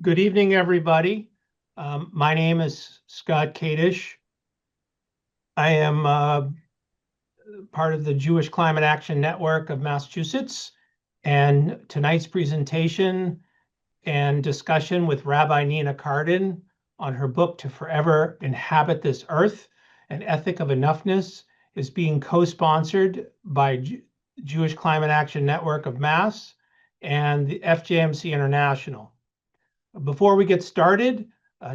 Good evening, everybody. My name is Scott Kadish. I am part of the Jewish Climate Action Network of Massachusetts, and tonight's presentation and discussion with Rabbi Nina Cardin on her book To Forever Inhabit This Earth, An Ethic of Enoughness, is being co-sponsored by Jewish Climate Action Network of Mass and the FJMC International. Before we get started,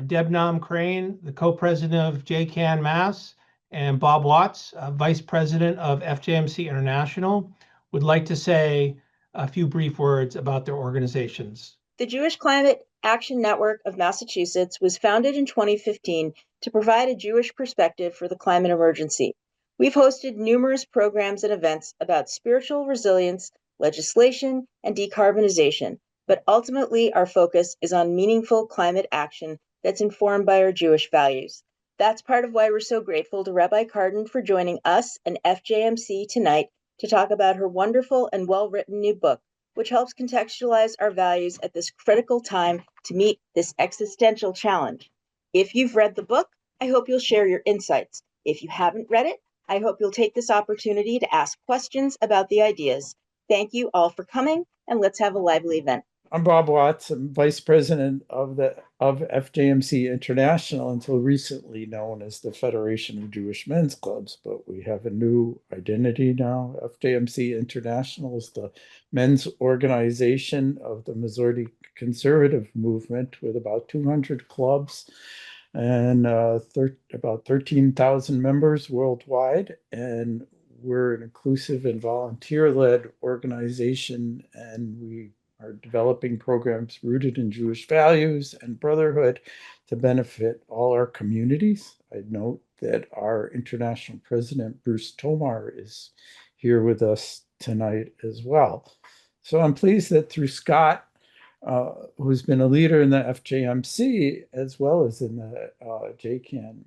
Deb Nam Crane, the co-president of JCAN Mass, and Bob Watts, vice president of FJMC International, would like to say a few brief words about their organizations. The Jewish Climate Action Network of Massachusetts was founded in 2015 to provide a Jewish perspective for the climate emergency. We've hosted numerous programs and events about spiritual resilience, legislation, and decarbonization, but ultimately our focus is on meaningful climate action that's informed by our Jewish values. That's part of why we're so grateful to Rabbi Cardin for joining us and FJMC tonight to talk about her wonderful and well-written new book, which helps contextualize our values at this critical time to meet this existential challenge. If you've read the book, I hope you'll share your insights. If you haven't read it, I hope you'll take this opportunity to ask questions about the ideas. Thank you all for coming, and let's have a lively event. I'm Bob Watts. I'm vice president of FJMC International, until recently known as the Federation of Jewish Men's Clubs, but we have a new identity now. FJMC International is the men's organization of the Missouri conservative movement, with about 200 clubs and about 13,000 members worldwide. And we're an inclusive and volunteer-led organization, and we are developing programs rooted in Jewish values and brotherhood to benefit all our communities. I'd note that our international president, Bruce Tomar, is here with us tonight as well. So I'm pleased that through Scott, who's been a leader in the FJMC as well as in the JCAN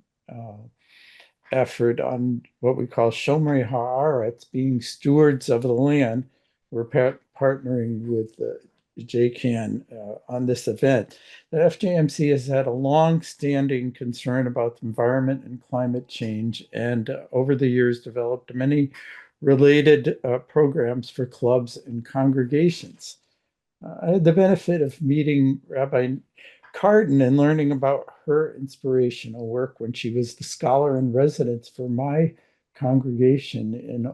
effort on what we call Shomrei Haaretz, being stewards of the land, we're partnering with the JCAN on this event. The FJMC has had a long-standing concern about the environment and climate change, and over the years developed many related programs for clubs and congregations. I had the benefit of meeting Rabbi Cardin and learning about her inspirational work when she was the scholar in residence for my congregation in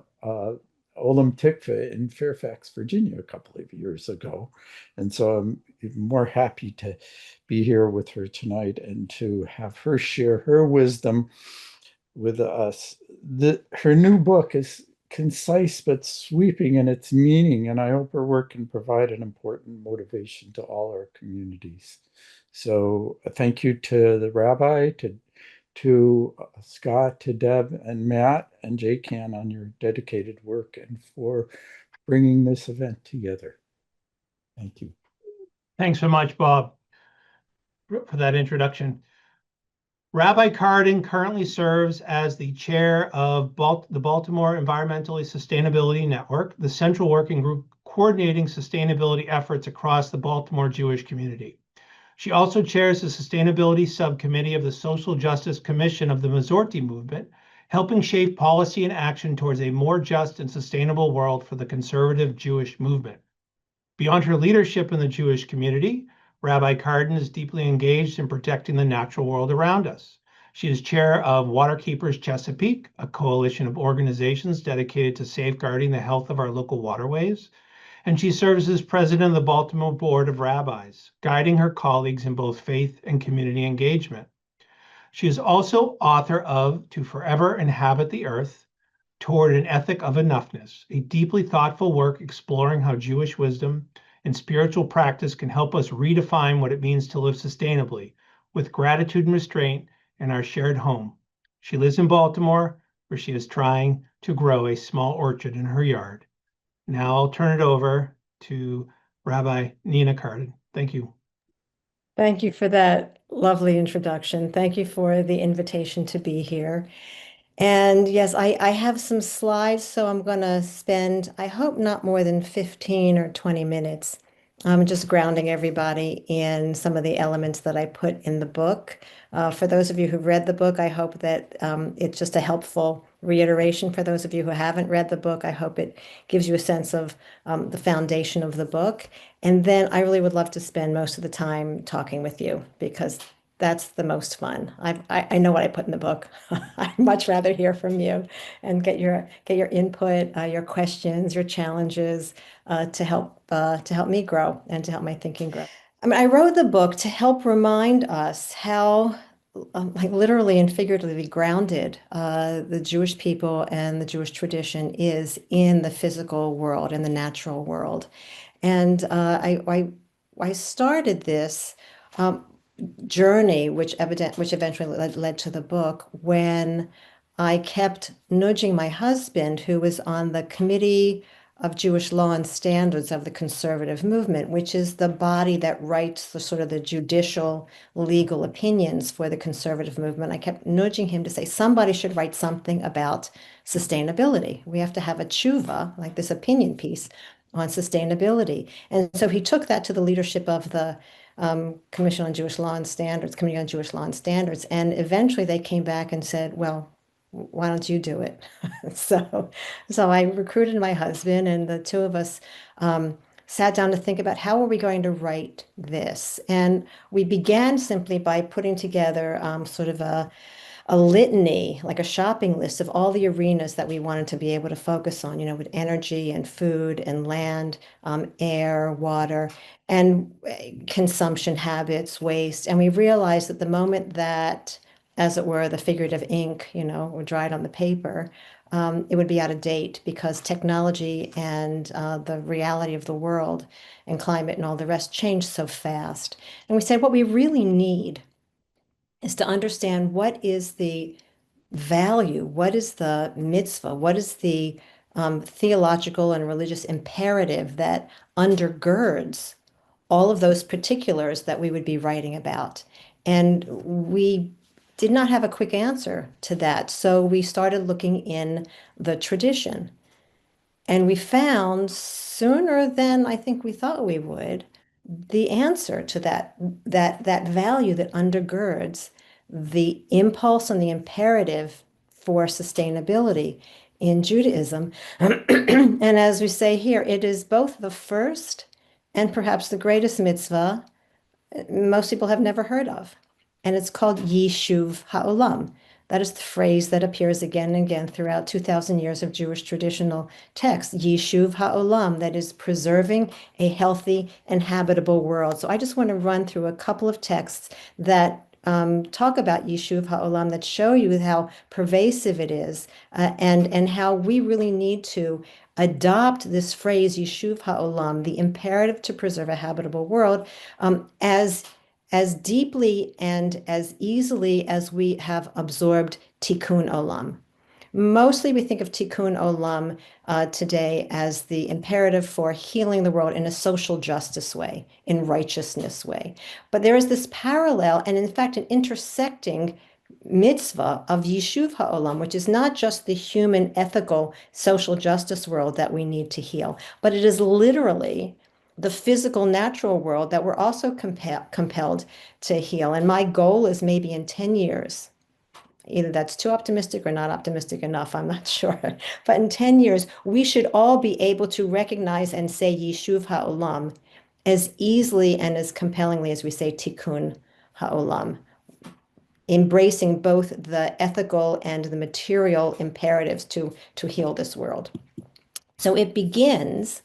Olam Tikva in Fairfax, Virginia, a couple of years ago. And so I'm even more happy to be here with her tonight and to have her share her wisdom with us. Her new book is concise but sweeping in its meaning, and I hope her work can provide an important motivation to all our communities. So thank you to the Rabbi, to Scott, to Deb and Matt and JCAN on your dedicated work and for bringing this event together. Thank you. Thanks so much, Bob, for that introduction. Rabbi Cardin currently serves as the chair of the Baltimore Environmentally Sustainability Network, the central working group coordinating sustainability efforts across the Baltimore Jewish community. She also chairs the Sustainability Subcommittee of the Social Justice Commission of the Masorti Movement, helping shape policy and action towards a more just and sustainable world for the conservative Jewish movement. Beyond her leadership in the Jewish community, Rabbi Cardin is deeply engaged in protecting the natural world around us. She is chair of Waterkeepers Chesapeake, a coalition of organizations dedicated to safeguarding the health of our local waterways. And she serves as president of the Baltimore Board of Rabbis, guiding her colleagues in both faith and community engagement. She is also author of To Forever Inhabit the Earth, Toward an Ethic of Enoughness, a deeply thoughtful work exploring how Jewish wisdom and spiritual practice can help us redefine what it means to live sustainably, with gratitude and restraint in our shared home. She lives in Baltimore, where she is trying to grow a small orchard in her yard. Now I'll turn it over to Rabbi Nina Cardin. Thank you. Thank you for that lovely introduction. Thank you for the invitation to be here. And yes, I have some slides, so I'm going to spend, I hope, not more than 15 or 20 minutes just grounding everybody in some of the elements that I put in the book. For those of you who've read the book, I hope that it's just a helpful reiteration. For those of you who haven't read the book, I hope it gives you a sense of the foundation of the book. And then I really would love to spend most of the time talking with you because that's the most fun. I know what I put in the book. I'd much rather hear from you and get your input, your questions, your challenges to help me grow and to help my thinking grow. I mean, I wrote the book to help remind us how, like literally and figuratively grounded the Jewish people and the Jewish tradition is in the physical world, in the natural world. And I started this journey, which eventually led to the book, when I kept nudging my husband, who was on the Committee of Jewish Law and Standards of the conservative movement, which is the body that writes the sort of the judicial legal opinions for the conservative movement. I kept nudging him to say somebody should write something about sustainability. We have to have a tshuva, like this opinion piece on sustainability. And so he took that to the leadership of the Commission on Jewish Law and Standards, Committee on Jewish Law and Standards, and eventually they came back and said, well, why don't you do it? So I recruited my husband, and the two of us sat down to think about how are we going to write this. And we began simply by putting together sort of a litany, like a shopping list of all the arenas that we wanted to be able to focus on, with energy and food and land, air, water, and consumption habits, waste. And we realized that the moment that, as it were, the figurative ink, were dried on the paper, it would be out of date because technology and the reality of the world and climate and all the rest changed so fast. And we said what we really need is to understand what is the value, what is the mitzvah, what is the theological and religious imperative that undergirds all of those particulars that we would be writing about. And we did not have a quick answer to that. So we started looking in the tradition. And we found sooner than I think we thought we would the answer to that value that undergirds the impulse and the imperative for sustainability in Judaism. And as we say here, it is both the first and perhaps the greatest mitzvah most people have never heard of. And it's called Yishuv Ha'olam. That is the phrase that appears again and again throughout 2,000 years of Jewish traditional text. Yishuv Ha'olam, that is preserving a healthy and habitable world. So I just want to run through a couple of texts that talk about Yishuv Ha'olam, that show you how pervasive it is and how we really need to adopt this phrase, Yishuv Ha'olam, the imperative to preserve a habitable world, as deeply and as easily as we have absorbed Tikkun Olam. Mostly we think of Tikkun Olam today as the imperative for healing the world in a social justice way, in righteousness way. But there is this parallel and in fact an intersecting mitzvah of Yishuv Ha'olam, which is not just the human, ethical, social justice world that we need to heal, but it is literally the physical, natural world that we're also compelled to heal. And my goal is maybe in 10 years, either that's too optimistic or not optimistic enough, I'm not sure. But in 10 years, we should all be able to recognize and say Yishuv Ha'olam as easily and as compellingly as we say Tikkun Ha'olam, embracing both the ethical and the material imperatives to heal this world. So it begins,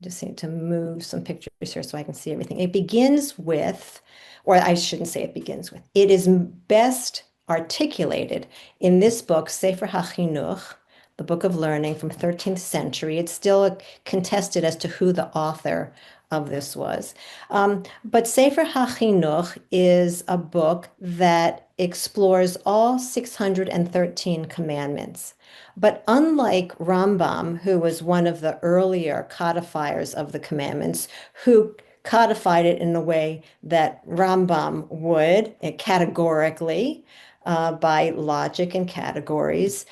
just need to move some pictures here so I can see everything. It begins with, or I shouldn't say it begins with, it is best articulated in this book, Sefer HaChinuch, the Book of Learning from 13th century. It's still contested as to who the author of this was. But Sefer HaChinuch is a book that explores all 613 commandments. But unlike Rambam, who was one of the earlier codifiers of the commandments, who codified it in a way that Rambam would, categorically, by logic and categories,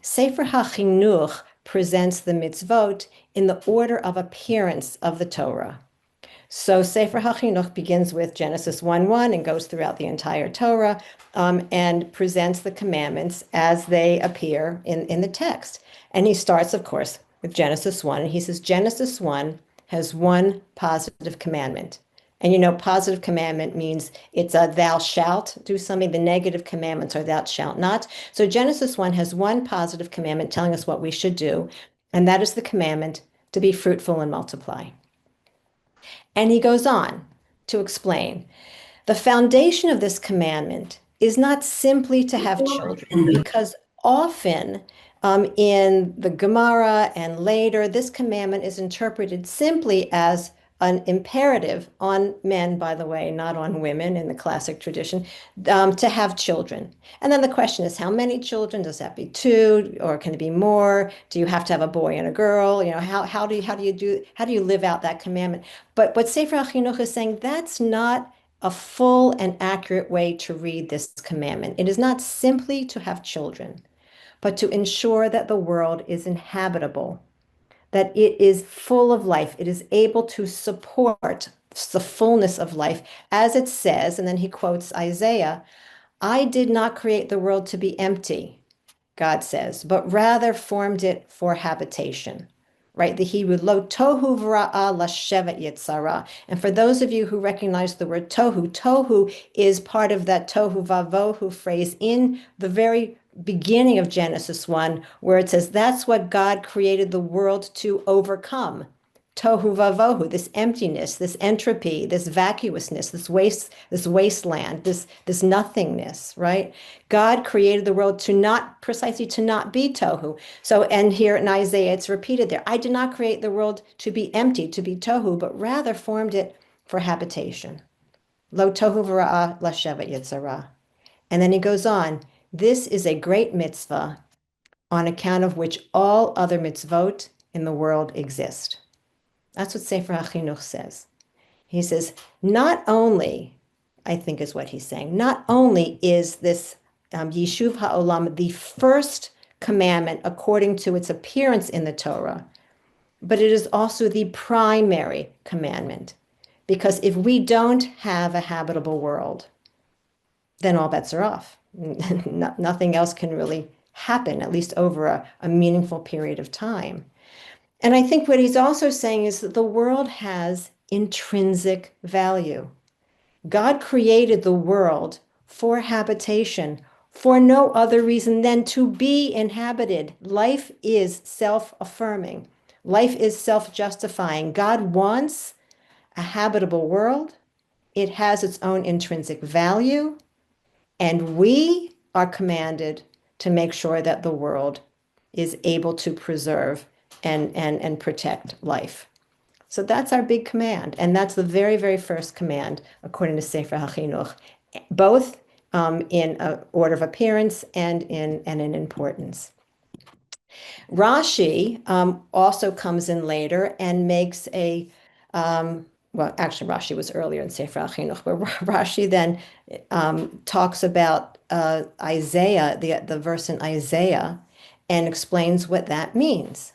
Sefer HaChinuch presents the mitzvot in the order of appearance of the Torah. So Sefer HaChinuch begins with Genesis 1:1 and goes throughout the entire Torah and presents the commandments as they appear in the text. And he starts, of course, with Genesis 1. And he says, Genesis 1 has one positive commandment. And you know, positive commandment means it's a thou shalt do something. The negative commandments are thou shalt not. So Genesis 1 has one positive commandment telling us what we should do. And that is the commandment to be fruitful and multiply. And he goes on to explain the foundation of this commandment is not simply to have children, because often in the Gemara and later, this commandment is interpreted simply as an imperative on men, by the way, not on women in the classic tradition, to have children. And then the question is, how many children? Does that be two, or can it be more? Do you have to have a boy and a girl? You know, how do you live out that commandment? But what Sefer HaChinuch is saying, that's not a full and accurate way to read this commandment. It is not simply to have children, but to ensure that the world is inhabitable, that it is full of life. It is able to support the fullness of life, as it says, and then he quotes Isaiah, I did not create the world to be empty, God says, but rather formed it for habitation. Right? The Hebrew, lo tohu v'ra'ah lashevet yitzara. And for those of you who recognize the word tohu, tohu is part of that tohu vavohu phrase in the very beginning of Genesis 1, where it says that's what God created the world to overcome. Tohu vavohu, this emptiness, this entropy, this vacuousness, this wasteland, this nothingness, right? God created the world to not be tohu. So, and here in Isaiah, it's repeated there. I did not create the world to be empty, to be tohu, but rather formed it for habitation. Lo tohu v'ra'ah lashevet yitzara. And then he goes on, this is a great mitzvah on account of which all other mitzvot in the world exist. That's what Sefer HaChinuch says. He says, not only, I think is what he's saying, not only is this Yishuv HaOlam the first commandment according to its appearance in the Torah, but it is also the primary commandment. Because if we don't have a habitable world, then all bets are off. Nothing else can really happen, at least over a meaningful period of time. And I think what he's also saying is that the world has intrinsic value. God created the world for habitation, for no other reason than to be inhabited. Life is self-affirming. Life is self-justifying. God wants a habitable world. It has its own intrinsic value. And we are commanded to make sure that the world is able to preserve and protect life. So that's our big command. And that's the very, very first command, according to Sefer HaChinuch, both in order of appearance and in importance. Rashi also comes in later and makes a, well, actually Rashi was earlier in Sefer HaChinuch, but Rashi then talks about Isaiah, the verse in Isaiah, and explains what that means.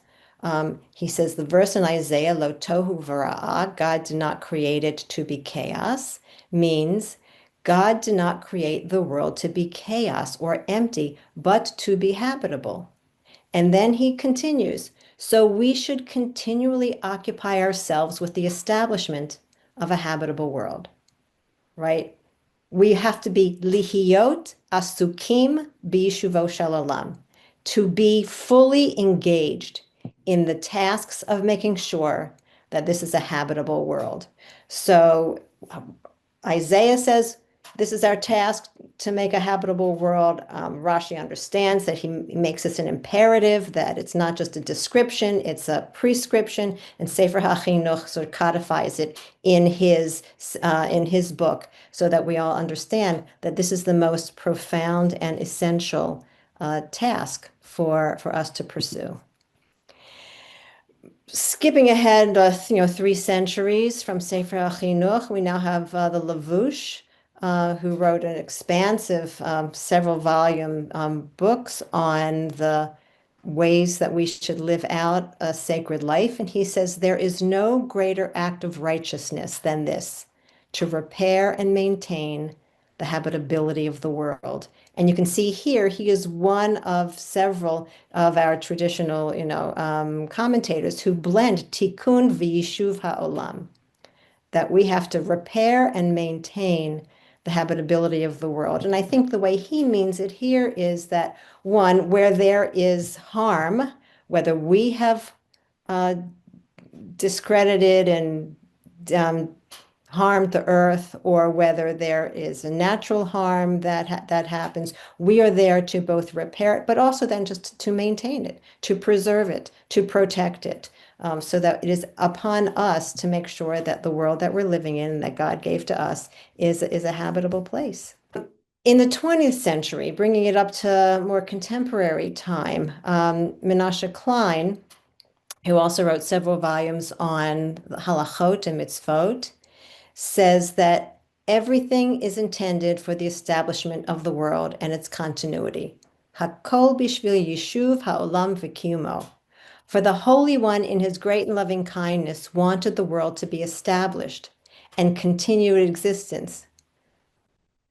He says the verse in Isaiah, lo tohu v'ra'ah, God did not create it to be chaos, means God did not create the world to be chaos or empty, but to be habitable. And then he continues, so we should continually occupy ourselves with the establishment of a habitable world, right? We have to be lihiyot asukim b'yishuvo shel olam, to be fully engaged in the tasks of making sure that this is a habitable world. So Isaiah says, this is our task to make a habitable world. Rashi understands that he makes this an imperative, that it's not just a description, it's a prescription, and Sefer HaChinuch sort of codifies it in his book so that we all understand that this is the most profound and essential task for us to pursue. Skipping ahead, 3 centuries from Sefer HaChinuch, we now have the Lavush, who wrote an expansive, several-volume books on the ways that we should live out a sacred life. And he says, there is no greater act of righteousness than this, to repair and maintain the habitability of the world. And you can see here, he is one of several of our traditional, commentators who blend tikkun v'yishuv ha'olam, that we have to repair and maintain the habitability of the world. And I think the way he means it here is that, one, where there is harm, whether we have discredited and harmed the earth, or whether there is a natural harm that happens, we are there to both repair it, but also then just to maintain it, to preserve it, to protect it, so that it is upon us to make sure that the world that we're living in, that God gave to us, is a habitable place. In the 20th century, bringing it up to more contemporary time, Menashe Klein, who also wrote several volumes on halachot and mitzvot, says that everything is intended for the establishment of the world and its continuity. Hakol bishvil yishuv ha'olam v'kiyumo. For the Holy One, in his great and loving kindness, wanted the world to be established and continue in existence.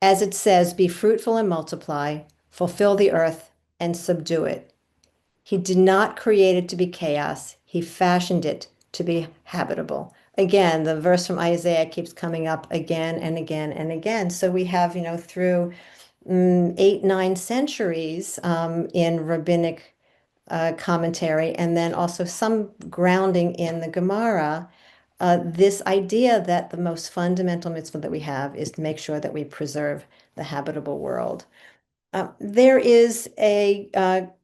As it says, be fruitful and multiply, fulfill the earth and subdue it. He did not create it to be chaos. He fashioned it to be habitable. Again, the verse from Isaiah keeps coming up again and again and again. So we have, through 8-9 centuries in rabbinic commentary, and then also some grounding in the Gemara, this idea that the most fundamental mitzvah that we have is to make sure that we preserve the habitable world. There is a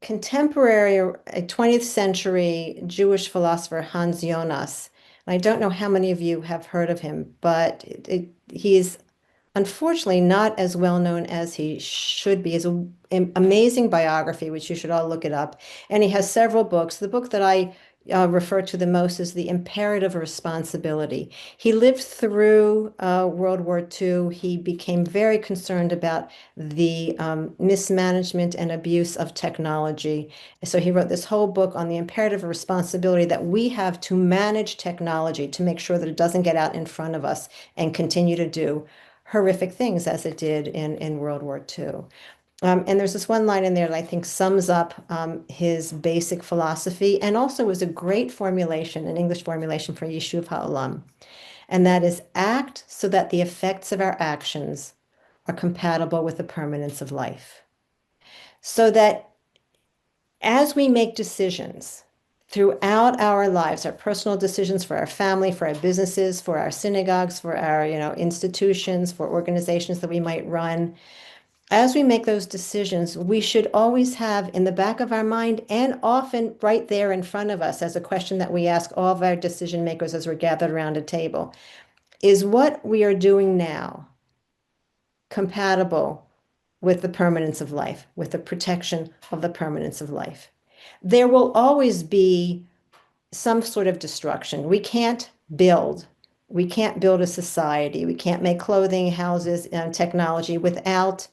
contemporary, a 20th century Jewish philosopher, Hans Jonas. I don't know how many of you have heard of him, but he's unfortunately not as well known as he should be. He has an amazing biography, which you should all look it up. And he has several books. The book that I refer to the most is The Imperative of Responsibility. He lived through World War II. He became very concerned about the mismanagement and abuse of technology. So he wrote this whole book on the imperative of responsibility that we have to manage technology, to make sure that it doesn't get out in front of us and continue to do horrific things as it did in World War II. And there's this one line in there that I think sums up his basic philosophy, and also was a great formulation, an English formulation for Yishuv Ha'olam. And that is, act so that the effects of our actions are compatible with the permanence of life. So that as we make decisions throughout our lives, our personal decisions for our family, for our businesses, for our synagogues, for our institutions, for organizations that we might run, as we make those decisions, we should always have in the back of our mind, and often right there in front of us, as a question that we ask all of our decision makers as we're gathered around a table, is what we are doing now compatible with the permanence of life, with the protection of the permanence of life? There will always be some sort of destruction. We can't build a society. We can't make clothing, houses, and technology without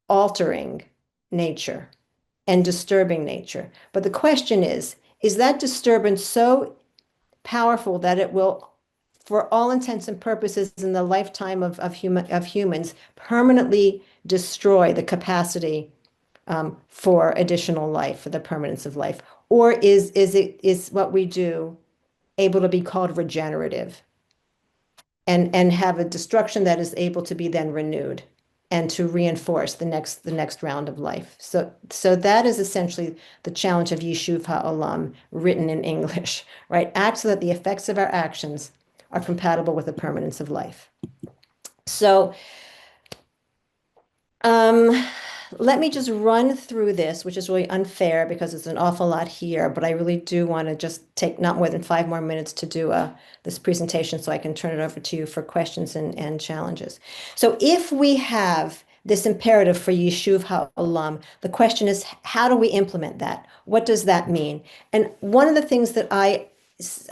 altering nature and disturbing nature. But the question is that disturbance so powerful that it will, for all intents and purposes in the lifetime of humans, permanently destroy the capacity for additional life, for the permanence of life? Or is what we do able to be called regenerative and have a destruction that is able to be then renewed and to reinforce the next round of life? So that is essentially the challenge of Yishuv Ha'olam, written in English, right? Act so that the effects of our actions are compatible with the permanence of life. So let me just run through this, which is really unfair because it's an awful lot here, but I really do want to just take not more than 5 more minutes to do this presentation so I can turn it over to you for questions and challenges. So if we have this imperative for Yishuv Ha'olam, the question is, how do we implement that? What does that mean? And one of the things that I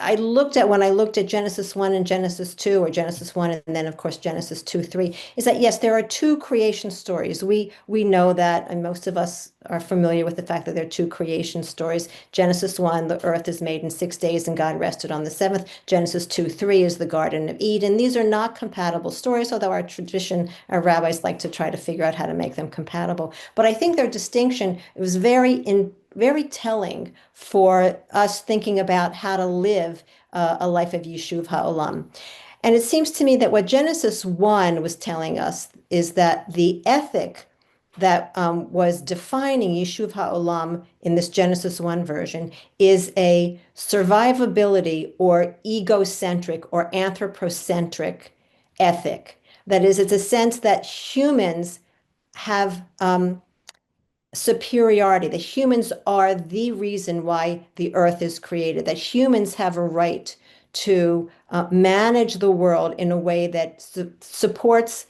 I looked at when I looked at Genesis 1 and Genesis 2, or Genesis 1 and then of course Genesis 2, 3, is that yes, there are two creation stories. We know that, and most of us are familiar with the fact that there are two creation stories. Genesis 1, the earth is made in 6 days and God rested on the seventh. Genesis 2, 3 is the Garden of Eden. These are not compatible stories, although our tradition, our rabbis like to try to figure out how to make them compatible. But I think their distinction, it was very telling for us thinking about how to live a life of Yishuv HaOlam. And it seems to me that what Genesis 1 was telling us is that the ethic that was defining Yishuv HaOlam in this Genesis 1 version is a survivability or egocentric or anthropocentric ethic. That is, it's a sense that humans have superiority, that humans are the reason why the earth is created, that humans have a right to manage the world in a way that supports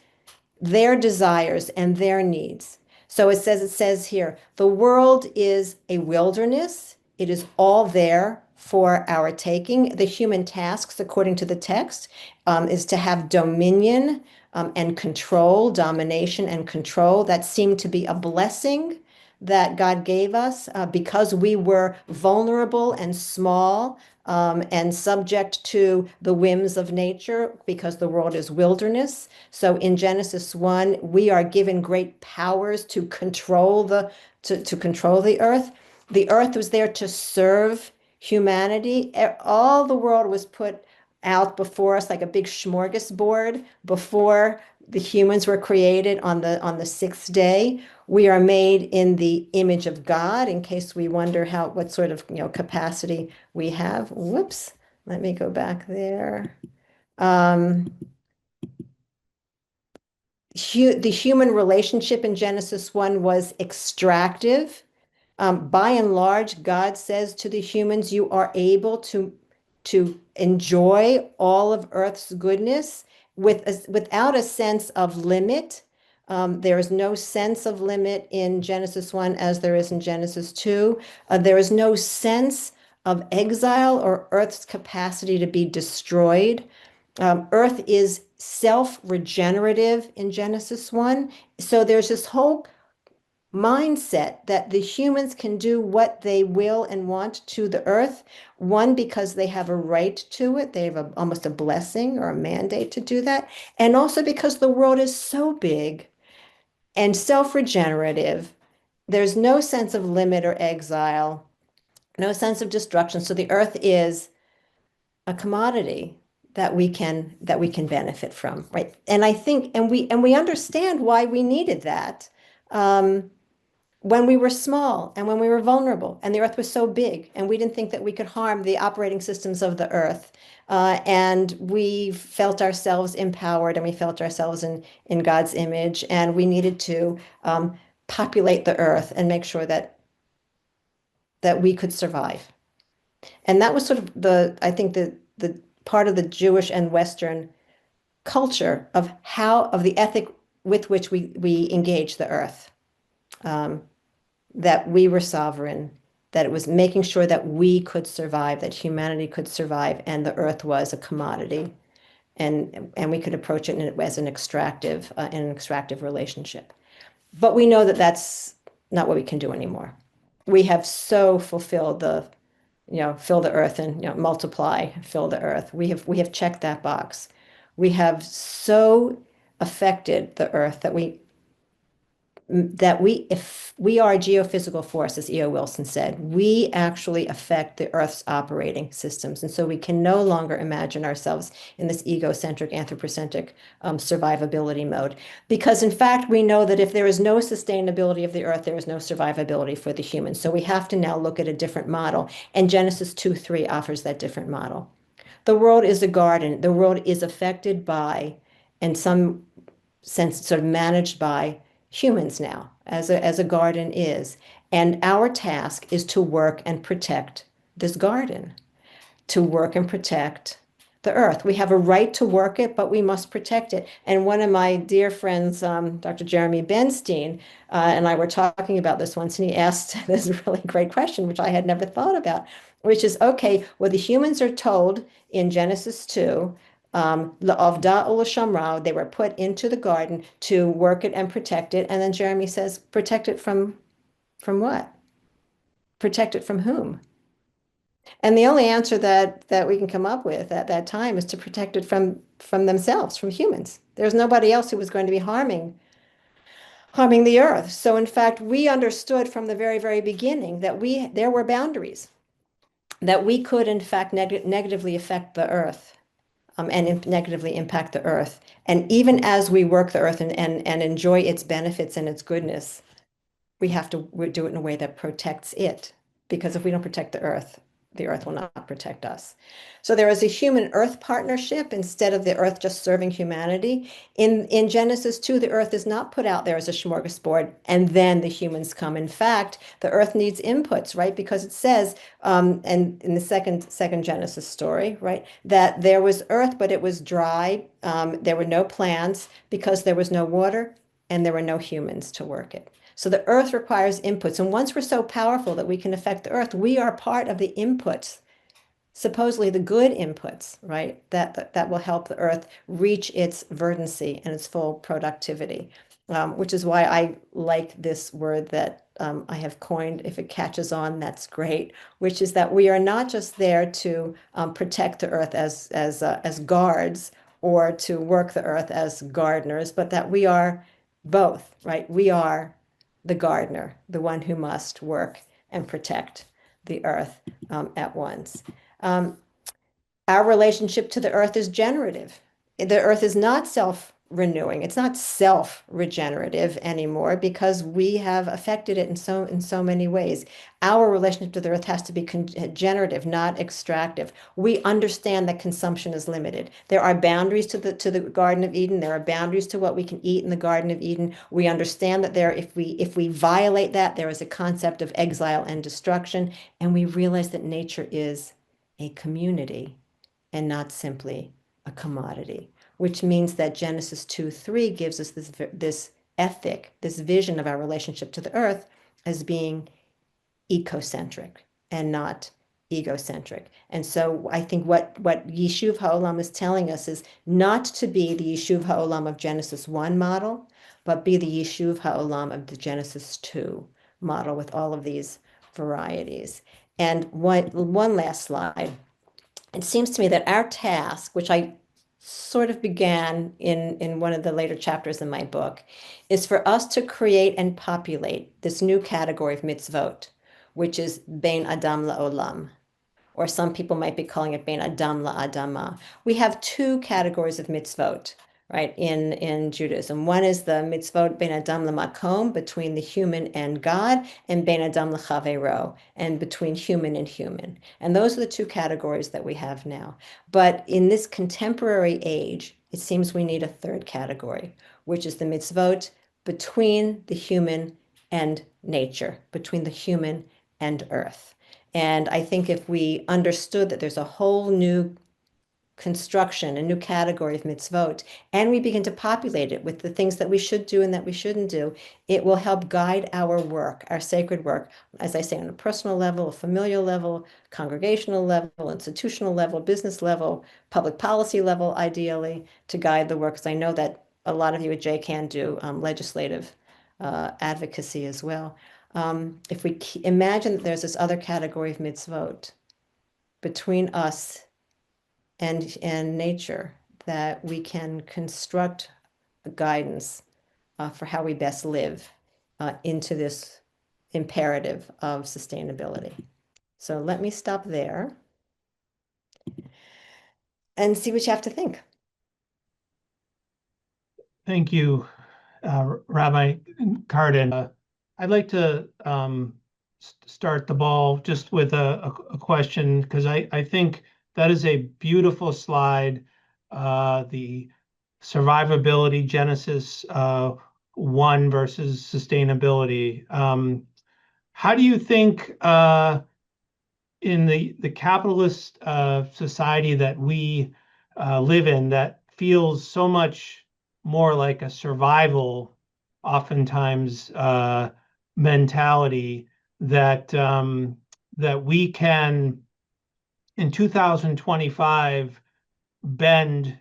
their desires and their needs. So it says here, the world is a wilderness. It is all there for our taking. The human tasks, according to the text, is to have dominion and control, domination and control. That seemed to be a blessing that God gave us because we were vulnerable and small and subject to the whims of nature because the world is wilderness. So in Genesis 1, we are given great powers to control to control the earth. The earth was there to serve humanity. All the world was put out before us like a big smorgasbord before the humans were created on the sixth day. We are made in the image of God, in case we wonder what sort of capacity we have. Whoops, let me go back there. The human relationship in Genesis 1 was extractive. By and large, God says to the humans, you are able to enjoy all of Earth's goodness without a sense of limit. There is no sense of limit in Genesis 1 as there is in Genesis 2. There is no sense of exile or Earth's capacity to be destroyed. Earth is self-regenerative in Genesis 1. So there's this whole mindset that the humans can do what they will and want to the earth. One, because they have a right to it. They have almost a blessing or a mandate to do that. And also because the world is so big and self-regenerative. There's no sense of limit or exile, no sense of destruction. So the earth is a commodity that we can benefit from, right? And I think, and we understand why we needed that. When we were small and when we were vulnerable and the earth was so big and we didn't think that we could harm the operating systems of the earth. And we felt ourselves empowered and we felt ourselves in God's image, and we needed to populate the earth and make sure that we could survive. And that was sort of I think the part of the Jewish and Western culture of the ethic with which we engage the earth. That we were sovereign, that it was making sure that we could survive, that humanity could survive, and the earth was a commodity, and we could approach it as an extractive relationship. But we know that that's not what we can do anymore. We have so fulfilled fill the earth and multiply, fill the earth. We have checked that box. We have so affected the earth that if we are a geophysical force, as E.O. Wilson said, we actually affect the Earth's operating systems. And so we can no longer imagine ourselves in this egocentric, anthropocentric survivability mode. Because in fact, we know that if there is no sustainability of the Earth, there is no survivability for the humans. So we have to now look at a different model. And Genesis 2:3 offers that different model. The world is a garden. The world is affected by, in some sense, sort of managed by, humans now, as a garden is. And our task is to work and protect this garden, to work and protect the earth. We have a right to work it, but we must protect it. And one of my dear friends, Dr. Jeremy Benstein, and I were talking about this once, and he asked this really great question, which I had never thought about. which is, okay, well, the humans are told in Genesis 2, La'avda u'lashamra, they were put into the garden to work it and protect it. And then Jeremy says, protect it from what? Protect it from whom? And the only answer that we can come up with at that time is to protect it from themselves, from humans. There's nobody else who was going to be harming the earth. So in fact, we understood from the very, very beginning that there were boundaries, that we could in fact negatively affect the earth, and negatively impact the earth. And even as we work the earth and enjoy its benefits and its goodness, we have to do it in a way that protects it. Because if we don't protect the earth will not protect us. So there is a human-earth partnership instead of the earth just serving humanity. In Genesis 2, the earth is not put out there as a smorgasbord, and then the humans come. In fact, the earth needs inputs, right? Because it says, and in the second Genesis story, right, that there was earth, but it was dry. There were no plants because there was no water, and there were no humans to work it. So the earth requires inputs. And once we're so powerful that we can affect the earth, we are part of the inputs, supposedly the good inputs, right? That will help the earth reach its verdancy and its full productivity, which is why I like this word that I have coined. If it catches on, that's great, which is that we are not just there to protect the earth as guards or to work the earth as gardeners, but that we are both, right? We are the gardener, the one who must work and protect the earth at once. Our relationship to the earth is generative. The earth is not self-renewing. It's not self-regenerative anymore because we have affected it in so many ways. Our relationship to the earth has to be generative, not extractive. We understand that consumption is limited. There are boundaries to the Garden of Eden. There are boundaries to what we can eat in the Garden of Eden. We understand that if we violate that, there is a concept of exile and destruction, and we realize that nature is a community and not simply a commodity, which means that Genesis 2:3 gives us this ethic, this vision of our relationship to the earth as being ecocentric and not egocentric. And so I think what Yishuv HaOlam is telling us is not to be the Yishuv HaOlam of Genesis 1 model, but be the Yishuv HaOlam of the Genesis 2 model with all of these varieties. And one last slide. It seems to me that our task, which I sort of began in one of the later chapters in my book, is for us to create and populate this new category of mitzvot, which is Bein Adam La'olam, or some people might be calling it Bein Adam La'adama. We have two categories of mitzvot, right, in Judaism. One is the mitzvot Bein Adam La'makom, between the human and God, and Bein Adam L'Chaveiro, and between human and human. And those are the two categories that we have now. But in this contemporary age, it seems we need a third category, which is the mitzvot between the human and nature, between the human and earth. And I think if we understood that there's a whole new construction, a new category of mitzvot, and we begin to populate it with the things that we should do and that we shouldn't do, it will help guide our work, our sacred work, as I say, on a personal level, a familial level, congregational level, institutional level, business level, public policy level, ideally, to guide the work. Because I know that a lot of you at JCAN do legislative advocacy as well. If we imagine that there's this other category of mitzvot between us and nature, that we can construct a guidance for how we best live into this imperative of sustainability. So let me stop there and see what you have to think. Thank you, Rabbi Cardin. I'd like to start the ball just with a question, because I think that is a beautiful slide, the survivability Genesis 1 versus sustainability. How do you think in the capitalist society that we live in, that feels so much more like a survival, oftentimes, mentality, that that we can in 2025 bend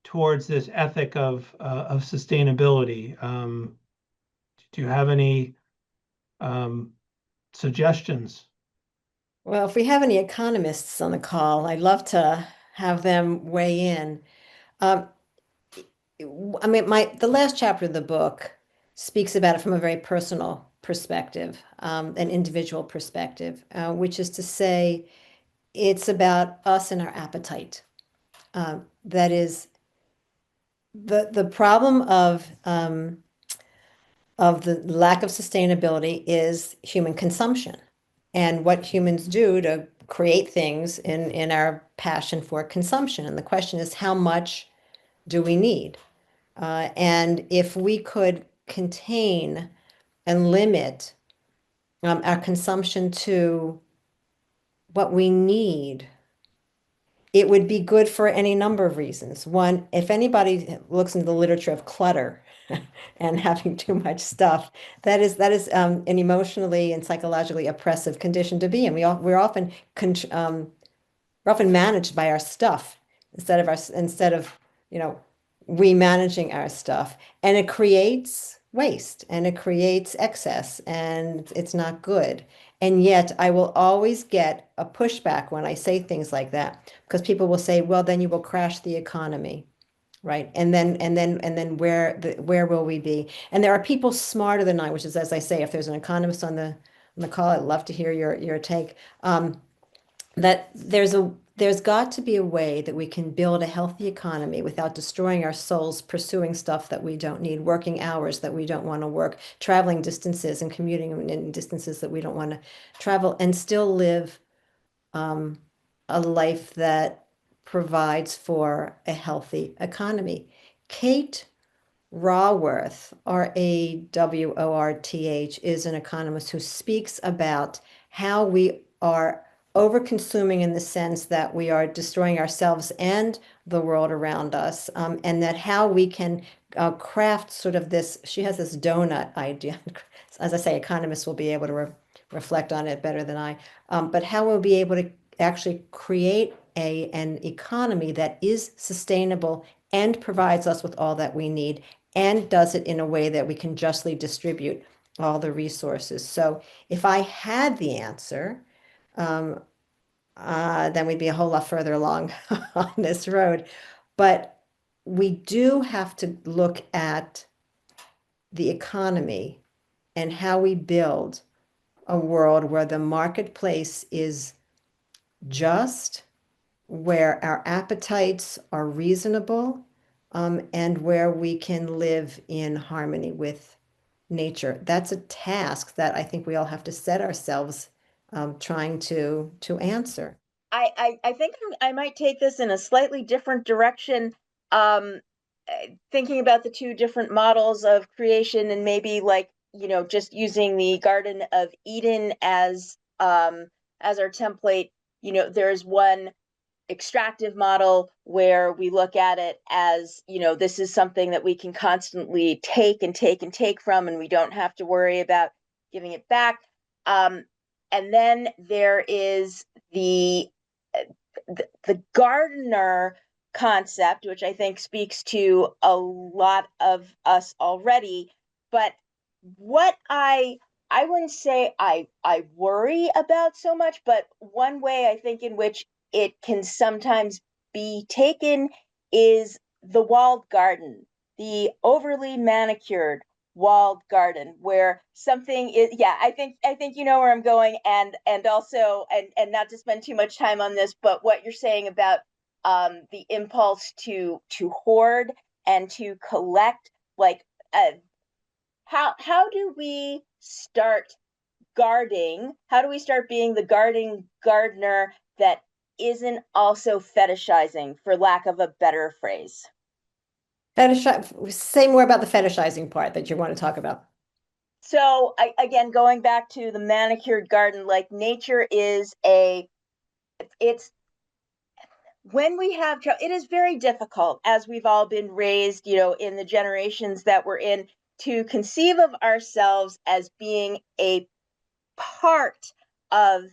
towards this ethic of sustainability? Do you have any suggestions? Well, if we have any economists on the call, I'd love to have them weigh in. Um, I mean, the last chapter of the book speaks about it from a very personal perspective, an individual perspective, which is to say, it's about us and our appetite. That is the problem of the lack of sustainability is human consumption and what humans do to create things in our passion for consumption. And the question is, how much do we need? And if we could contain and limit our consumption to what we need, it would be good for any number of reasons. One, if anybody looks into the literature of clutter and having too much stuff, that is an emotionally and psychologically oppressive condition to be in. We're often managed by our stuff instead of we managing our stuff, and it creates waste and it creates excess, and it's not good. And yet I will always get a pushback when I say things like that, because people will say, well, then you will crash the economy, right? And then where will we be? And there are people smarter than I, which is, as I say, if there's an economist on the call, I'd love to hear your take. That there's got to be a way that we can build a healthy economy without destroying our souls, pursuing stuff that we don't need, working hours that we don't want to work, traveling distances and commuting in distances that we don't want to travel, and still live a life that provides for a healthy economy. Kate Raworth, Raworth, is an economist who speaks about how we are over-consuming in the sense that we are destroying ourselves and the world around us, and that how we can craft sort of this, she has this donut idea. As I say, economists will be able to reflect on it better than I, but how we'll be able to actually create an economy that is sustainable and provides us with all that we need, and does it in a way that we can justly distribute all the resources. So if I had the answer, then we'd be a whole lot further along on this road. But we do have to look at the economy and how we build a world where the marketplace is just, where our appetites are reasonable, and where we can live in harmony with nature. That's a task that I think we all have to set ourselves trying to answer. I think I might take this in a slightly different direction, thinking about the two different models of creation, and maybe just using the Garden of Eden as our template. There's one extractive model where we look at it as, this is something that we can constantly take and take and take from, and we don't have to worry about giving it back. And then there is the gardener concept, which I think speaks to a lot of us already. But what I wouldn't say I worry about so much, but one way I think in which it can sometimes be taken is the walled garden, the overly manicured walled garden, where something is, I think you know where I'm going, and also, and not to spend too much time on this, but what you're saying about the impulse to hoard and to collect, how do we start guarding? How do we start being the guarding gardener that isn't also fetishizing, for lack of a better phrase? Say more about the fetishizing part that you want to talk about. So again, going back to the manicured garden, nature is it's when we have it is very difficult, as we've all been raised, in the generations that we're in, to conceive of ourselves as being a part of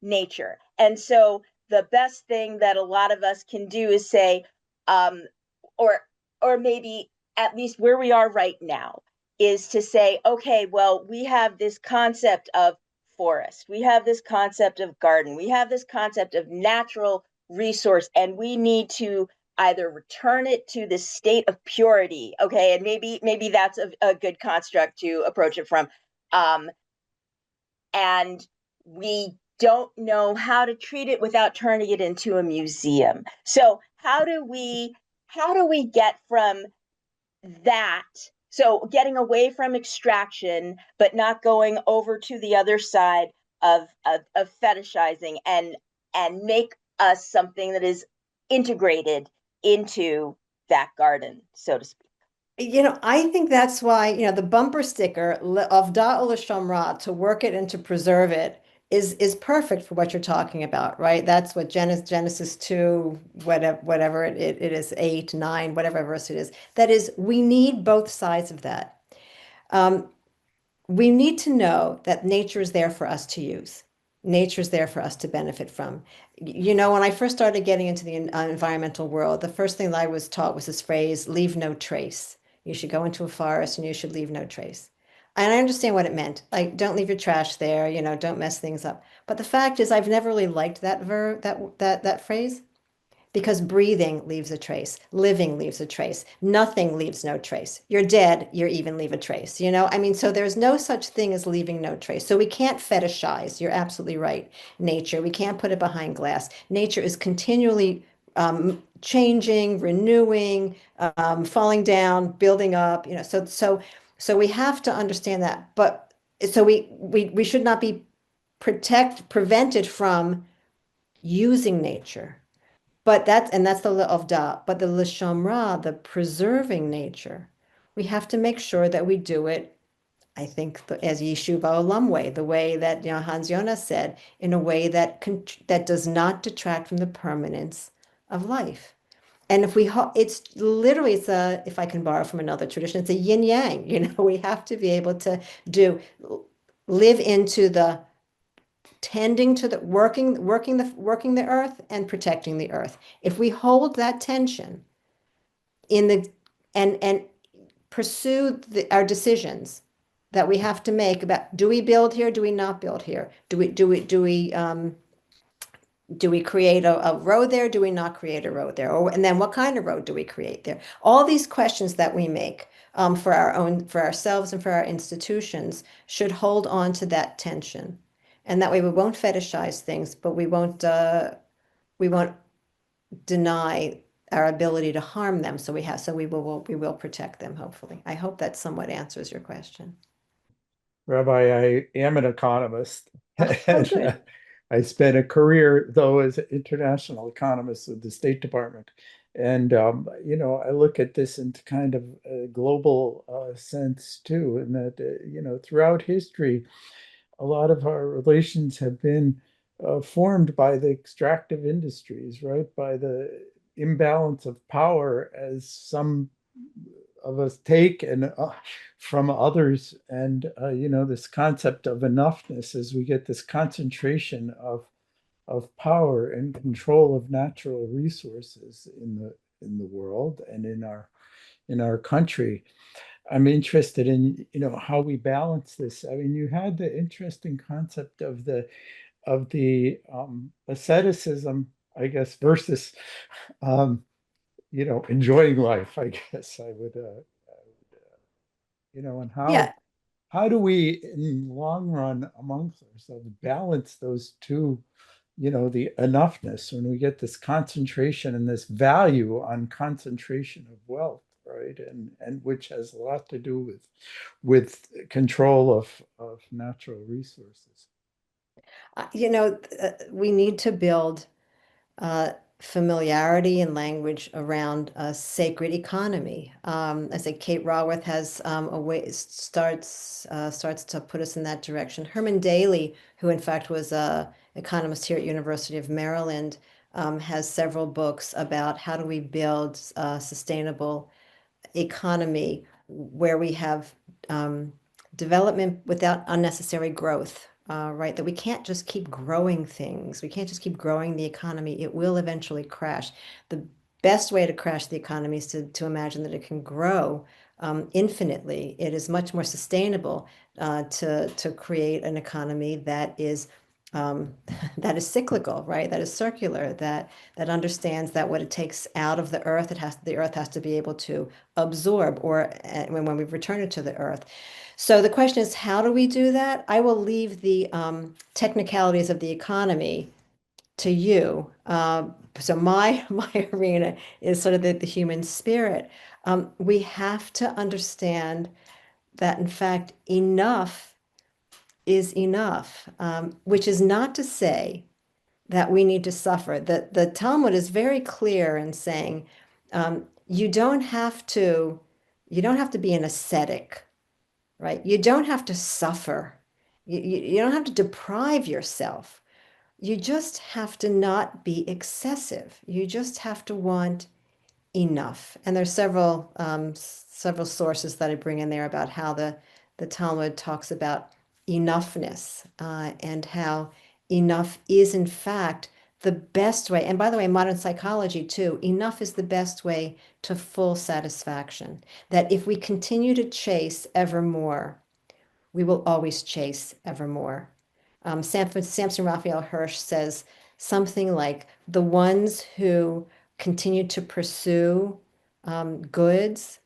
nature. And so the best thing that a lot of us can do is say, or maybe at least where we are right now, is to say, okay, well, we have this concept of forest, we have this concept of garden, we have this concept of natural resource, and we need to either return it to the state of purity, okay, and maybe that's a good construct to approach it from, and we don't know how to treat it without turning it into a museum. So how do we get from that, so getting away from extraction but not going over to the other side of fetishizing, and make us something that is integrated into that garden, so to speak? I think that's why, the bumper sticker of Da'ul Shamra, to work it and to preserve it, is perfect for what you're talking about, right? That's what Genesis 2, whatever it is, 8, 9, whatever verse it is. That is, we need both sides of that. We need to know that nature is there for us to use. Nature is there for us to benefit from. When I first started getting into the environmental world, the first thing that I was taught was this phrase, leave no trace. You should go into a forest and you should leave no trace. And I understand what it meant. Like, don't leave your trash there, don't mess things up. But the fact is, I've never really liked that that phrase. Because breathing leaves a trace, living leaves a trace, nothing leaves no trace. You're dead, you even leave a trace, so there's no such thing as leaving no trace. So we can't fetishize, you're absolutely right, nature. We can't put it behind glass. Nature is continually changing, renewing, falling down, building up, so we have to understand that. But so we should not be prevented from using nature. But that's the of da. But the lishamra, the preserving nature, we have to make sure that we do it. I think as Yishuv Olam way, the way that Hans Jonas said, in a way that does not detract from the permanence of life. And it's literally, if I can borrow from another tradition, it's a yin yang. We have to be able to live into the tending to the working the earth and protecting the earth. If we hold that tension and pursue our decisions that we have to make about, do we build here, do we not build here, do we create a road there, do we not create a road there, and then what kind of road do we create there? All these questions that we make for ourselves and for our institutions should hold on to that tension. And that way we won't fetishize things, but we won't deny our ability to harm them. So we will protect them, hopefully. I hope that somewhat answers your question. Rabbi, I am an economist. Good. I spent a career, though, as an international economist with the State Department. And, I look at this in kind of a global sense, too, in that, throughout history, a lot of our relations have been formed by the extractive industries, right? By the imbalance of power as some of us take and from others, and this concept of enoughness, as we get this concentration of power and control of natural resources in the world and in our country. I'm interested in how we balance this. I mean, you had the interesting concept of the asceticism, I guess, versus enjoying life, I guess I would and Yeah. how do we in the long run amongst ourselves balance those two, the enoughness when we get this concentration and this value on concentration of wealth, right? And which has a lot to do with control of natural resources. We need to build familiarity and language around a sacred economy. I say Kate Raworth has a way starts to put us in that direction. Herman Daly, who in fact was a economist here at University of Maryland, has several books about how do we build a sustainable economy where we have development without unnecessary growth. right? That we can't just keep growing things. We can't just keep growing the economy. It will eventually crash. The best way to crash the economy is to imagine that it can grow infinitely. It is much more sustainable to create an economy that is that is cyclical, right? That is circular, that understands that what it takes out of the earth, the earth has to be able to absorb, or when we return it to the earth. So the question is, how do we do that? I will leave the technicalities of the economy to you. So my arena is sort of the human spirit. We have to understand that, in fact, enough is enough, which is not to say that we need to suffer. The Talmud is very clear in saying you don't have to be an ascetic, right? You don't have to suffer. You don't have to deprive yourself. You just have to not be excessive. You just have to want enough. And there's several sources that I bring in there about how the Talmud talks about enoughness and how enough is in fact the best way. And by the way, modern psychology too, enough is the best way to full satisfaction. That if we continue to chase ever more, we will always chase evermore. Samson Raphael Hirsch says something like, the ones who continue to pursue goods,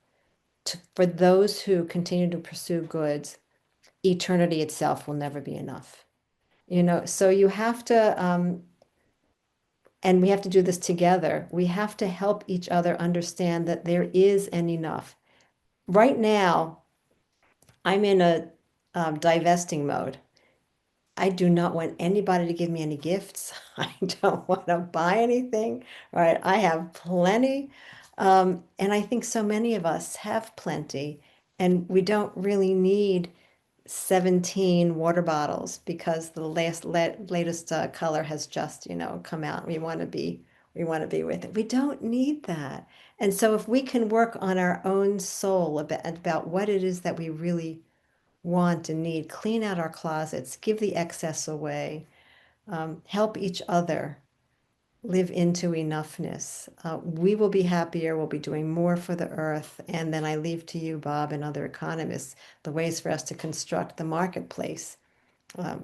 for those who continue to pursue goods, eternity itself will never be enough. So you have to, and we have to do this together. We have to help each other understand that there is an enough. Right now, I'm in a divesting mode. I do not want anybody to give me any gifts. I don't want to buy anything, right? I have plenty. And I think so many of us have plenty, and we don't really need 17 water bottles because the latest color has just, come out. We want to be with it. We don't need that. And so if we can work on our own soul about what it is that we really want and need, clean out our closets, give the excess away, help each other live into enoughness. We will be happier, we'll be doing more for the earth. And then I leave to you, Bob, and other economists, the ways for us to construct the marketplace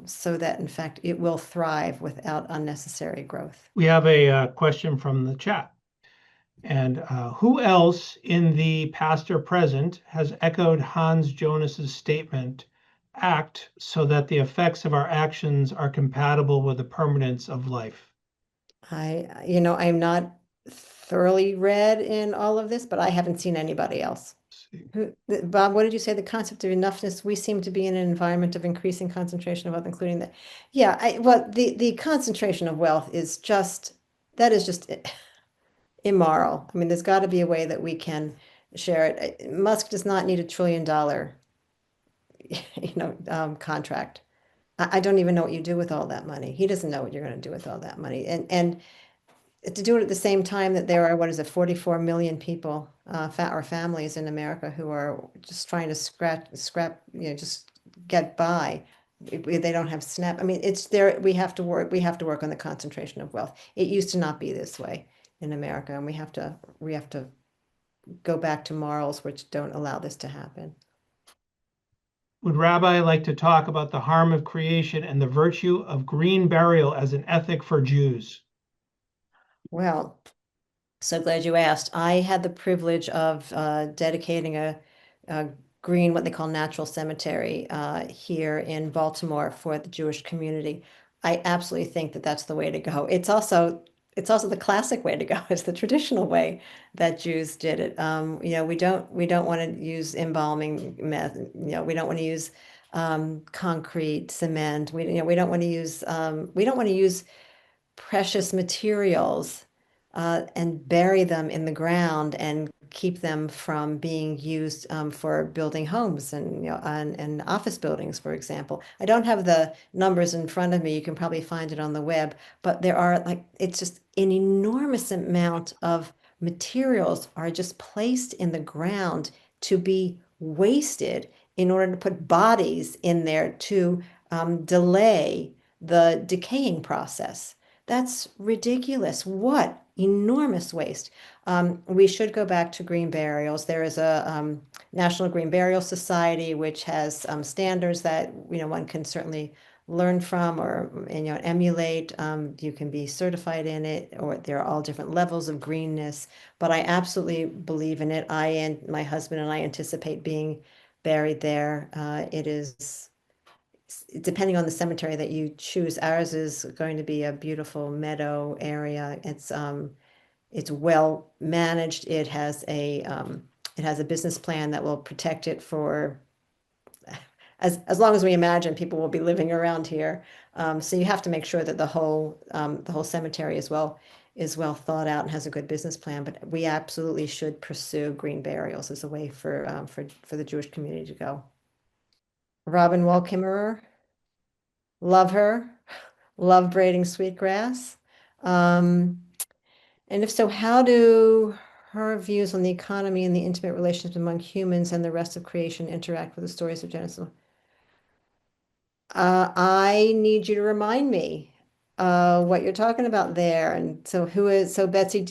so that, in fact, it will thrive without unnecessary growth. We have a question from the chat. And who else in the past or present has echoed Hans Jonas's statement, act so that the effects of our actions are compatible with the permanence of life? I'm not thoroughly read in all of this, but I haven't seen anybody else. Bob, what did you say? The concept of enoughness. We seem to be in an environment of increasing concentration of wealth, including that. Yeah, the concentration of wealth is just immoral. I mean, there's got to be a way that we can share it. Musk does not need $1 trillion, contract. I don't even know what you do with all that money. He doesn't know what you're going to do with all that money. And to do it at the same time that there are, 44 million people, or families in America who are just trying to scrap, just get by. They don't have SNAP. I mean, it's there. We have to work on the concentration of wealth. It used to not be this way in America, and we have to go back to morals which don't allow this to happen. Would Rabbi like to talk about the harm of creation and the virtue of green burial as an ethic for Jews? Well, so glad you asked. I had the privilege of dedicating a green, what they call natural cemetery here in Baltimore for the Jewish community. I absolutely think that that's the way to go. It's also the classic way to go. It's the traditional way that Jews did it. We don't want to use embalming method. We don't want to use concrete, cement. We don't want to use precious materials and bury them in the ground and keep them from being used for building homes and office buildings, for example. I don't have the numbers in front of me. You can probably find it on the web, but there are it's just an enormous amount of materials are just placed in the ground to be wasted in order to put bodies in there to delay the decaying process. That's ridiculous. What enormous waste. We should go back to green burials. There is a National Green Burial Society, which has standards that one can certainly learn from or emulate. You can be certified in it, or there are all different levels of greenness. But I absolutely believe in it. I and my husband and I anticipate being buried there. It is depending on the cemetery that you choose. Ours is going to be a beautiful meadow area. It's well managed. It has a business plan that will protect it for as long as we imagine people will be living around here. So you have to make sure that the whole cemetery is well thought out and has a good business plan. But we absolutely should pursue green burials as a way for the Jewish community to go. Robin Wall Kimmerer, love her, love braiding sweetgrass. And if so, how do her views on the economy and the intimate relationships among humans and the rest of creation interact with the stories of Genesis? I need you to remind me what you're talking about there. And so Betsy,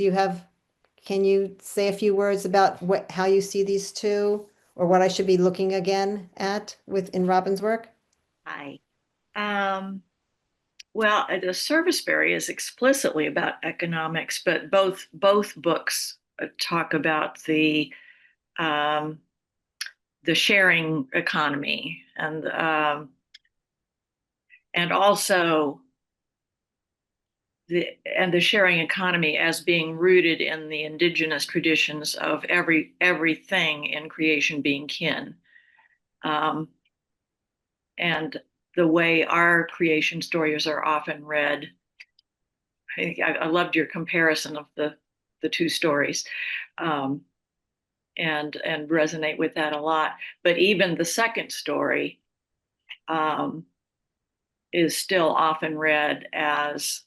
can you say a few words about how you see these two, or what I should be looking again at in Robin's work? Hi. Well, the serviceberry is explicitly about economics, but both books talk about the sharing economy and also the sharing economy as being rooted in the indigenous traditions of everything in creation being kin. And the way our creation stories are often read. I loved your comparison of the two stories, and resonate with that a lot. But even the second story is still often read as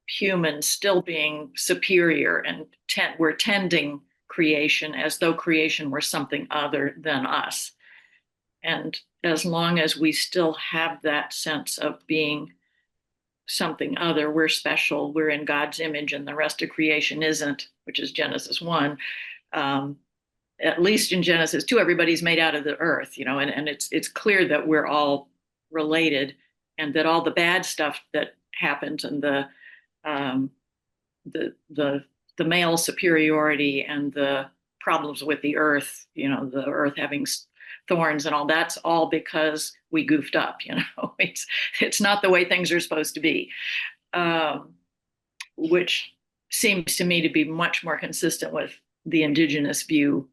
humans still being superior, and we're tending creation as though creation were something other than us. And as long as we still have that sense of being something other, we're special, we're in God's image, and the rest of creation isn't, which is Genesis 1. At least in Genesis 2, everybody's made out of the earth, and it's clear that we're all related, and that all the bad stuff that happens, and the male superiority and the problems with the earth, the earth having thorns and all, that's all because we goofed up. It's not the way things are supposed to be, which seems to me to be much more consistent with the indigenous view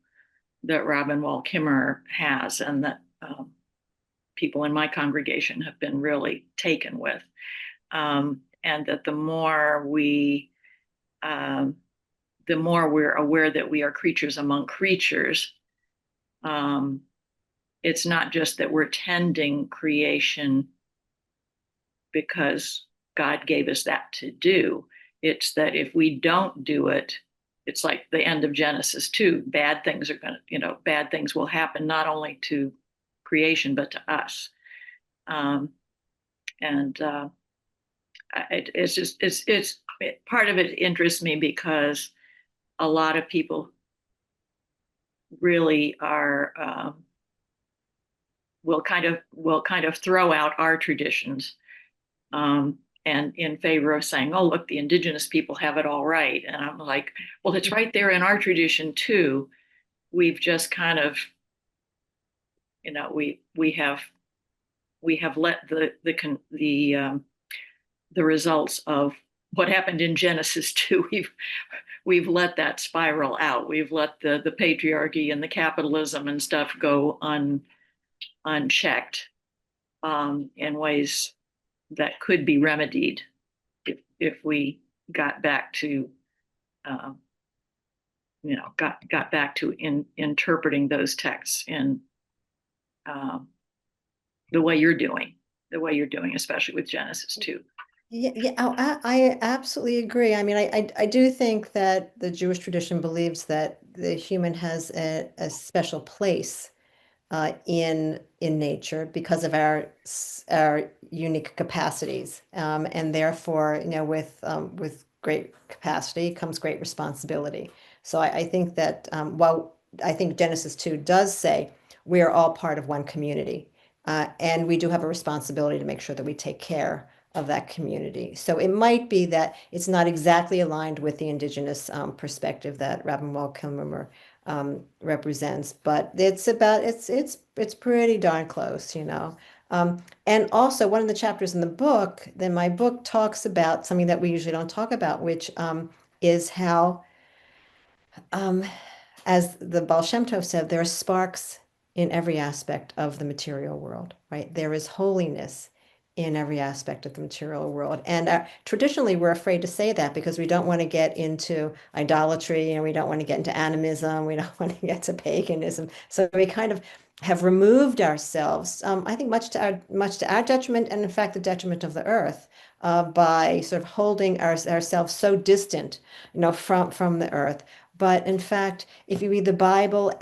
that Robin Wall Kimmerer has, and that people in my congregation have been really taken with, and that the more we're aware that we are creatures among creatures. It's not just that we're tending creation because God gave us that to do. It's that if we don't do it, it's like the end of Genesis 2. Bad things will happen not only to creation, but to us. It's part of it interests me because a lot of people really are, will kind of throw out our traditions, and in favor of saying, oh, look, the indigenous people have it all right. And I'm like, well, it's right there in our tradition too. We've just kind of, we have let the results of what happened in Genesis 2, we've let that spiral out. We've let the patriarchy and the capitalism and stuff go unchecked, in ways that could be remedied if we got back to interpreting those texts in the way you're doing, especially with Genesis 2. Yeah, I absolutely agree. I mean, I do think that the Jewish tradition believes that the human has a special place in nature because of our unique capacities, and therefore, with great capacity comes great responsibility. So I think that while I think Genesis 2 does say we are all part of one community, and we do have a responsibility to make sure that we take care of that community. So it might be that it's not exactly aligned with the indigenous perspective that Rabbi Kilmer represents, but it's pretty darn close, and also one of the chapters in the book, then my book talks about something that we usually don't talk about, which is how, as the Baal Shem Tov said, there are sparks in every aspect of the material world, right? There is holiness in every aspect of the material world. And traditionally, we're afraid to say that because we don't want to get into idolatry, and we don't want to get into animism. We don't want to get to paganism. So we kind of have removed ourselves, I think much to our detriment, and in fact, the detriment of the earth, by sort of holding ourselves so distant, from the earth. But in fact, if you read the Bible,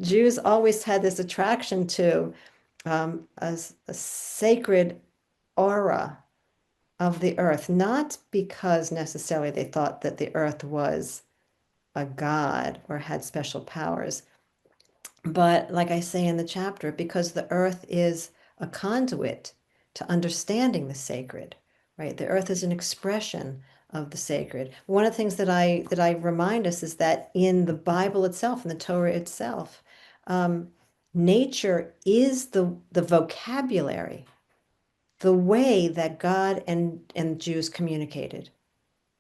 Jews always had this attraction to a sacred aura of the earth, not because necessarily they thought that the earth was a god or had special powers, but like I say in the chapter, because the earth is a conduit to understanding the sacred, right? The earth is an expression of the sacred. One of the things that I remind us is that in the Bible itself, in the Torah itself, nature is the vocabulary, the way that God and Jews communicated,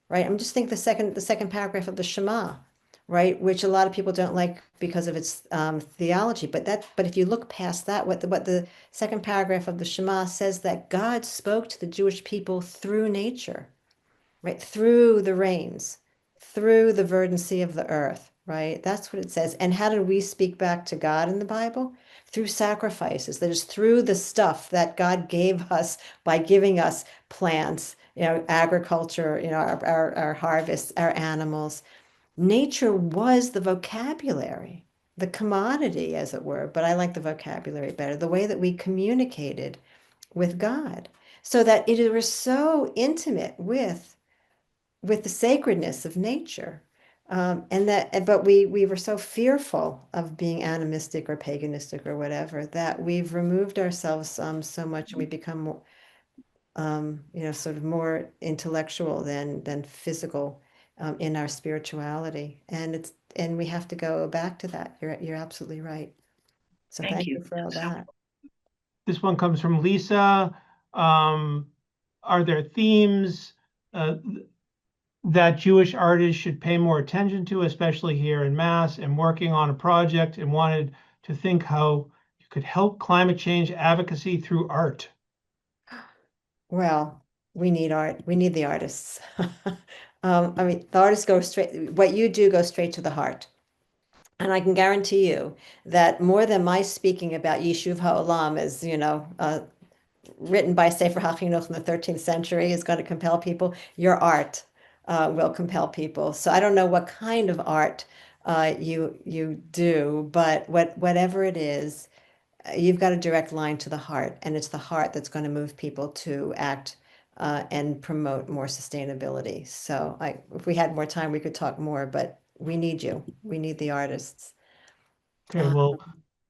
right? I'm just thinking the second paragraph of the Shema, right, which a lot of people don't like because of its theology, but if you look past that, what the second paragraph of the Shema says, that God spoke to the Jewish people through nature, right, through the rains, through the verdancy of the earth, right? That's what it says. And how did we speak back to God in the Bible? Through sacrifices. That is through the stuff that God gave us by giving us plants, agriculture, our harvests, our animals. Nature was the vocabulary, the commodity, as it were, but I like the vocabulary better, the way that we communicated with God, so that it was so intimate with the sacredness of nature. But we were so fearful of being animistic or paganistic or whatever, that we've removed ourselves so much, and we become more, sort of more intellectual than physical in our spirituality. And we have to go back to that. You're absolutely right. So Thank thank you. you for all that. This one comes from Lisa. Are there themes that Jewish artists should pay more attention to, especially here in Mass? And working on a project and wanted to think how you could help climate change advocacy through art. Well, we need art. We need the artists. I mean, the artists go straight, what you do goes straight to the heart. And I can guarantee you that more than my speaking about Yishuv HaOlam, as written by Sefer HaChinuch in the 13th century, is going to compel people, your art will compel people. So I don't know what kind of art you do, but whatever it is, you've got a direct line to the heart, and it's the heart that's going to move people to act and promote more sustainability. So if we had more time, we could talk more, but we need you. We need the artists. Okay, well,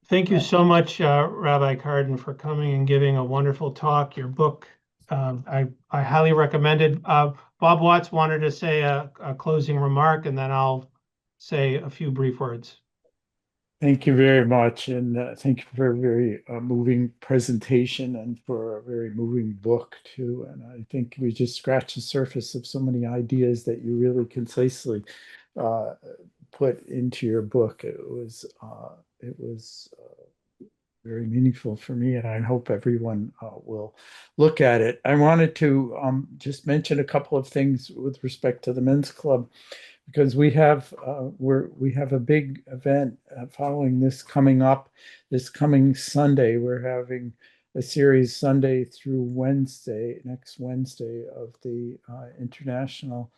thank you but- so much, Rabbi Cardin, for coming and giving a wonderful talk. Your book, I highly recommend it. Bob Watts wanted to say a closing remark, and then I'll say a few brief words. Thank you very much, and thank you for a very moving presentation and for a very moving book too. And I think we just scratched the surface of so many ideas that you really concisely put into your book. It was very meaningful for me, and I hope everyone will look at it. I wanted to just mention a couple of things with respect to the men's club, because we have a big event following this coming up this coming Sunday. We're having a series Sunday through Wednesday, next Wednesday, of the International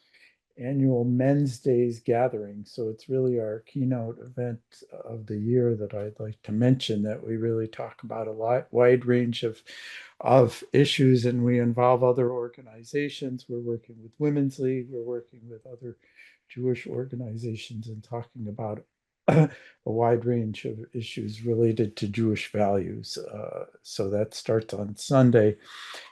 annual Men's Days gathering. So it's really our keynote event of the year that I'd like to mention, that we really talk about a wide range of issues, and we involve other organizations. We're working with Women's League, we're working with other Jewish organizations and talking about a wide range of issues related to Jewish values. So that starts on Sunday.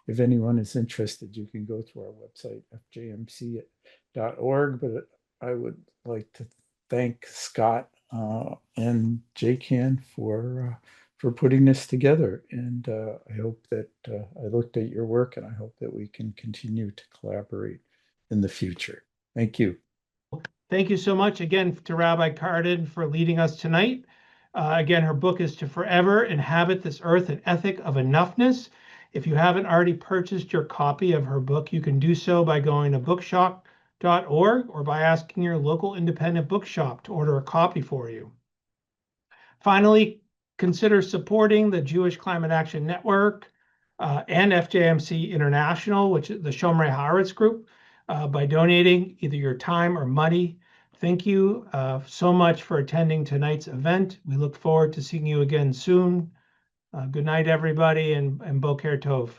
If anyone is interested, you can go to our website, fjmc.org. But I would like to thank Scott and JCAN for putting this together. And I hope that I looked at your work, and I hope that we can continue to collaborate in the future. Thank you. Thank you so much again to Rabbi Cardin for leading us tonight. Again, her book is To Forever Inhabit This Earth, an Ethic of Enoughness. If you haven't already purchased your copy of her book, you can do so by going to bookshop.org or by asking your local independent bookshop to order a copy for you. Finally, consider supporting the Jewish Climate Action Network and FJMC International, which is the Shomrei Haaretz group, by donating either your time or money. Thank you so much for attending tonight's event. We look forward to seeing you again soon. Good night, everybody, and Boker Tov.